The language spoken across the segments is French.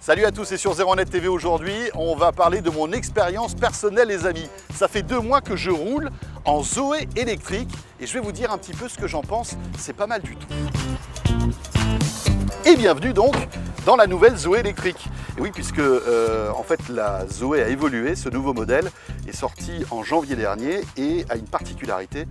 Salut à tous, c'est sur ZeroNet TV aujourd'hui. On va parler de mon expérience personnelle, les amis. Ça fait 2 mois que je roule en Zoé électrique et je vais vous dire un petit peu ce que j'en pense. C'est pas mal du tout. Et bienvenue donc dans la nouvelle Zoé électrique. Et oui, puisque en fait la Zoé a évolué, ce nouveau modèle est sorti en janvier dernier et a une particularité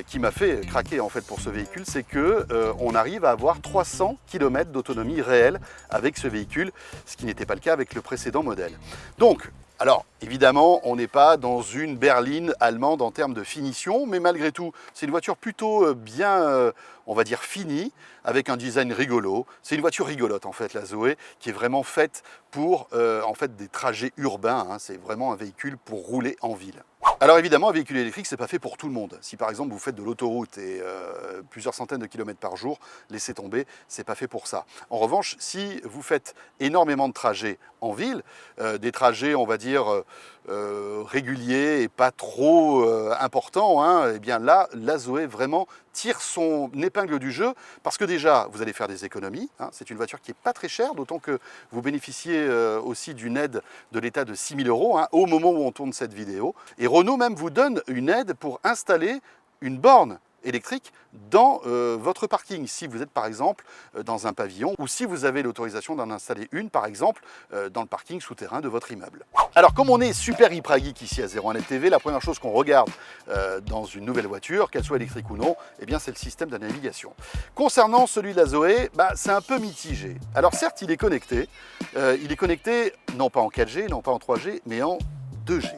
qui m'a fait craquer en fait pour ce véhicule, c'est que on arrive à avoir 300 km d'autonomie réelle avec ce véhicule, ce qui n'était pas le cas avec le précédent modèle. Donc, alors évidemment, on n'est pas dans une berline allemande en termes de finition, mais malgré tout, c'est une voiture plutôt bien, on va dire, finie, avec un design rigolo. C'est une voiture rigolote en fait, la Zoé, qui est vraiment faite pour en fait des trajets urbains, hein. C'est vraiment un véhicule pour rouler en ville. Alors évidemment, un véhicule électrique, c'est pas fait pour tout le monde. Si par exemple vous faites de l'autoroute et plusieurs centaines de kilomètres par jour, laissez tomber, c'est pas fait pour ça. En revanche, si vous faites énormément de trajets en ville, des trajets, on va dire, réguliers et pas trop importants, hein, et bien là, la Zoé vraiment tire son épingle du jeu parce que déjà, vous allez faire des économies. Hein, c'est une voiture qui n'est pas très chère, d'autant que vous bénéficiez aussi d'une aide de l'État de 6 000 € hein, au moment où on tourne cette vidéo. Et Renault même vous donne une aide pour installer une borne électrique dans votre parking, si vous êtes par exemple dans un pavillon ou si vous avez l'autorisation d'en installer une par exemple dans le parking souterrain de votre immeuble. Alors comme on est super hyper geek ici à ZeroNet TV, la première chose qu'on regarde dans une nouvelle voiture, qu'elle soit électrique ou non, eh bien c'est le système de navigation. Concernant celui de la Zoé, c'est un peu mitigé. Alors certes il est connecté non pas en 4G, non pas en 3G, mais en 2G.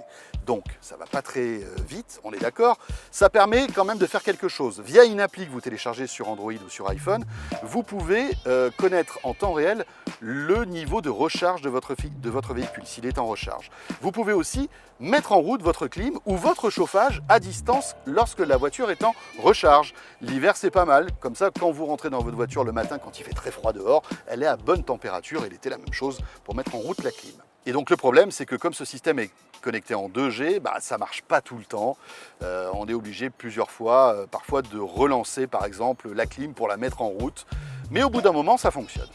Donc, ça ne va pas très vite, on est d'accord. Ça permet quand même de faire quelque chose. Via une appli que vous téléchargez sur Android ou sur iPhone, vous pouvez connaître en temps réel le niveau de recharge de votre véhicule, s'il est en recharge. Vous pouvez aussi mettre en route votre clim ou votre chauffage à distance lorsque la voiture est en recharge. L'hiver, c'est pas mal. Comme ça, quand vous rentrez dans votre voiture le matin, quand il fait très froid dehors, elle est à bonne température. Il était la même chose pour mettre en route la clim. Et donc le problème, c'est que comme ce système est connecté en 2G, ça ne marche pas tout le temps. On est obligé plusieurs fois, parfois de relancer par exemple la clim pour la mettre en route. Mais au bout d'un moment, ça fonctionne.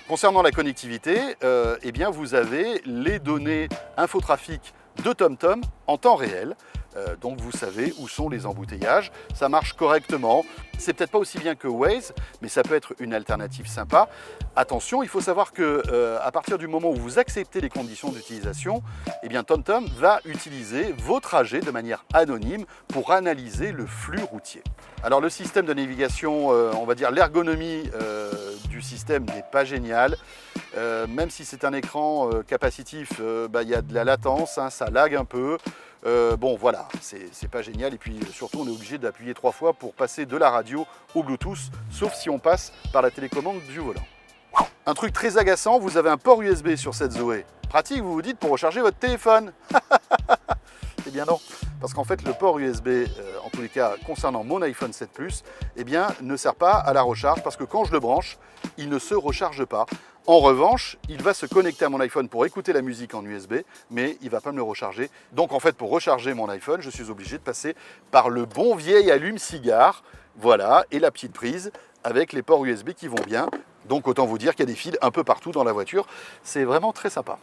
Concernant la connectivité, eh bien, vous avez les données infotrafic de TomTom en temps réel. Donc vous savez où sont les embouteillages, ça marche correctement. C'est peut-être pas aussi bien que Waze, mais ça peut être une alternative sympa. Attention, il faut savoir que à partir du moment où vous acceptez les conditions d'utilisation, eh bien TomTom va utiliser vos trajets de manière anonyme pour analyser le flux routier. Alors le système de navigation, on va dire l'ergonomie du système n'est pas géniale. Même si c'est un écran capacitif, il y a de la latence, hein, ça lag un peu. Bon voilà, c'est pas génial et puis surtout on est obligé d'appuyer 3 fois pour passer de la radio au Bluetooth, sauf si on passe par la télécommande du volant. Un truc très agaçant, vous avez un port USB sur cette Zoé. Pratique, vous vous dites, pour recharger votre téléphone. Eh bien non, parce qu'en fait le port USB, en tous les cas concernant mon iPhone 7 Plus, eh bien ne sert pas à la recharge parce que quand je le branche, il ne se recharge pas. En revanche, il va se connecter à mon iPhone pour écouter la musique en USB, mais il ne va pas me le recharger. Donc en fait, pour recharger mon iPhone, je suis obligé de passer par le bon vieil allume-cigare, voilà, et la petite prise avec les ports USB qui vont bien. Donc autant vous dire qu'il y a des fils un peu partout dans la voiture, c'est vraiment très sympa.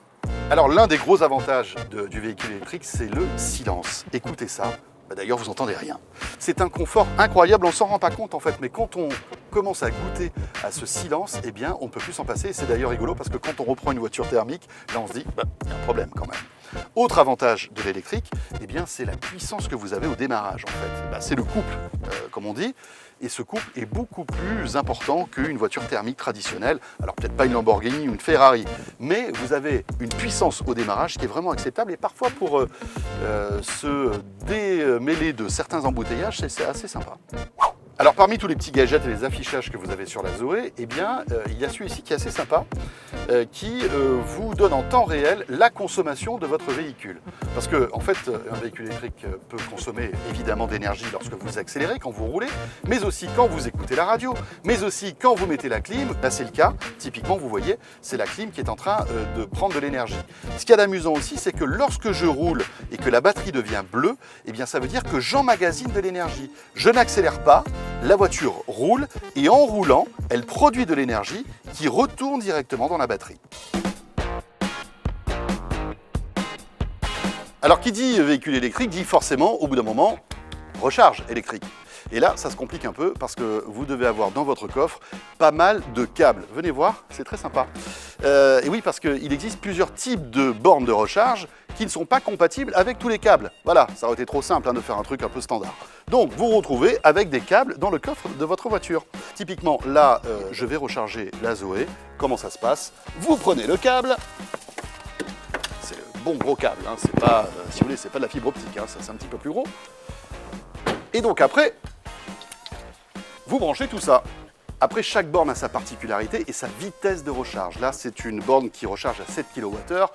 Alors l'un des gros avantages du véhicule électrique, c'est le silence. Écoutez ça. D'ailleurs, vous n'entendez rien. C'est un confort incroyable, on ne s'en rend pas compte en fait, mais quand on commence à goûter à ce silence, eh bien, on ne peut plus s'en passer. C'est d'ailleurs rigolo parce que quand on reprend une voiture thermique, là on se dit, il y a un problème quand même. Autre avantage de l'électrique, eh bien, c'est la puissance que vous avez au démarrage en fait. C'est le couple, comme on dit. Et ce couple est beaucoup plus important qu'une voiture thermique traditionnelle. Alors peut-être pas une Lamborghini ou une Ferrari, mais vous avez une puissance au démarrage qui est vraiment acceptable. Et parfois pour se démêler de certains embouteillages, c'est assez sympa. Alors parmi tous les petits gadgets et les affichages que vous avez sur la Zoé, eh bien, il y a celui-ci qui est assez sympa, qui vous donne en temps réel la consommation de votre véhicule. Parce que en fait, un véhicule électrique peut consommer évidemment d'énergie lorsque vous accélérez, quand vous roulez, mais aussi quand vous écoutez la radio, mais aussi quand vous mettez la clim. Là c'est le cas, typiquement vous voyez, c'est la clim qui est en train de prendre de l'énergie. Ce qu'il y a d'amusant aussi, c'est que lorsque je roule et que la batterie devient bleue, eh bien ça veut dire que j'emmagasine de l'énergie. Je n'accélère pas, la voiture roule et en roulant, elle produit de l'énergie qui retourne directement dans la batterie. Alors qui dit véhicule électrique dit forcément au bout d'un moment recharge électrique. Et là, ça se complique un peu parce que vous devez avoir dans votre coffre pas mal de câbles. Venez voir, c'est très sympa. Et oui, parce qu'il existe plusieurs types de bornes de recharge qui ne sont pas compatibles avec tous les câbles. Voilà, ça aurait été trop simple de faire un truc un peu standard. Donc, vous vous retrouvez avec des câbles dans le coffre de votre voiture. Typiquement, là, je vais recharger la Zoé. Comment ça se passe? Vous prenez le câble. C'est le bon gros câble, hein. C'est pas, si vous voulez, c'est pas de la fibre optique, hein. Ça c'est un petit peu plus gros. Et donc après, vous branchez tout ça. Après, chaque borne a sa particularité et sa vitesse de recharge. Là, c'est une borne qui recharge à 7 kWh.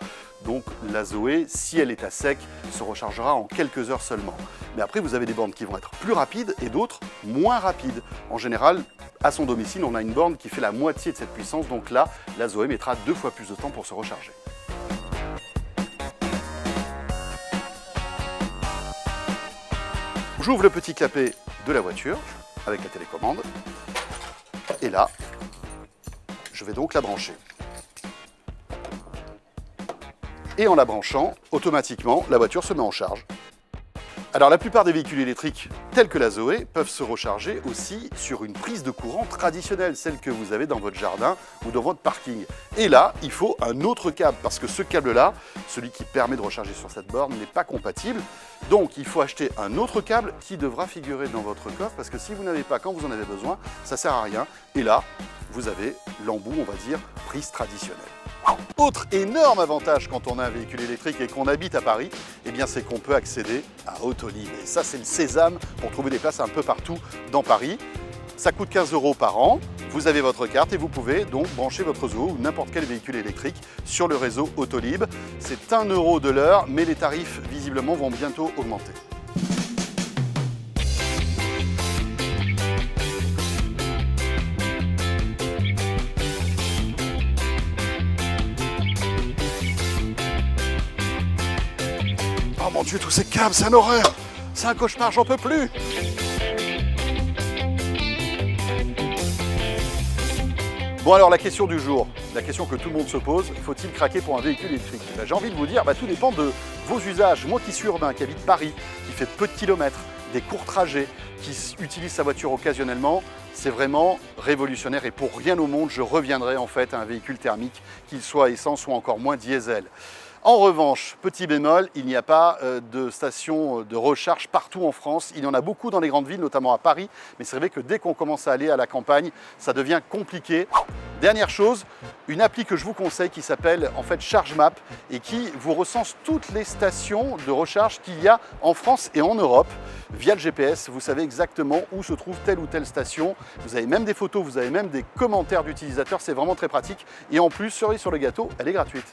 Donc la Zoé, si elle est à sec, se rechargera en quelques heures seulement. Mais après, vous avez des bornes qui vont être plus rapides et d'autres moins rapides. En général, à son domicile, on a une borne qui fait la moitié de cette puissance. Donc là, la Zoé mettra 2 fois plus de temps pour se recharger. J'ouvre le petit clapet de la voiture avec la télécommande. Et là, je vais donc la brancher. Et en la branchant, automatiquement, la voiture se met en charge. Alors la plupart des véhicules électriques, tels que la Zoé, peuvent se recharger aussi sur une prise de courant traditionnelle, celle que vous avez dans votre jardin ou dans votre parking. Et là, il faut un autre câble, parce que ce câble-là, celui qui permet de recharger sur cette borne, n'est pas compatible. Donc il faut acheter un autre câble qui devra figurer dans votre coffre, parce que si vous n'avez pas quand vous en avez besoin, ça ne sert à rien. Et là, vous avez l'embout, on va dire, prise traditionnelle. Autre énorme avantage quand on a un véhicule électrique et qu'on habite à Paris, eh bien c'est qu'on peut accéder à Autolib. Et ça, c'est le sésame pour trouver des places un peu partout dans Paris. Ça coûte 15 € par an, vous avez votre carte et vous pouvez donc brancher votre Zoé ou n'importe quel véhicule électrique sur le réseau Autolib. C'est 1 € de l'heure, mais les tarifs visiblement vont bientôt augmenter. Oh mon Dieu, tous ces câbles, c'est un horreur! C'est un cauchemar, j'en peux plus! Bon alors la question du jour, la question que tout le monde se pose, faut-il craquer pour un véhicule électrique? J'ai envie de vous dire, tout dépend de vos usages. Moi qui suis urbain, qui habite Paris, qui fait peu de kilomètres, des courts trajets, qui utilise sa voiture occasionnellement, c'est vraiment révolutionnaire et pour rien au monde, je reviendrai en fait à un véhicule thermique, qu'il soit essence ou encore moins diesel. En revanche, petit bémol, il n'y a pas de station de recharge partout en France. Il y en a beaucoup dans les grandes villes, notamment à Paris. Mais c'est vrai que dès qu'on commence à aller à la campagne, ça devient compliqué. Dernière chose, une appli que je vous conseille qui s'appelle en fait ChargeMap et qui vous recense toutes les stations de recharge qu'il y a en France et en Europe. Via le GPS, vous savez exactement où se trouve telle ou telle station. Vous avez même des photos, vous avez même des commentaires d'utilisateurs. C'est vraiment très pratique. Et en plus, cerise sur le gâteau, elle est gratuite.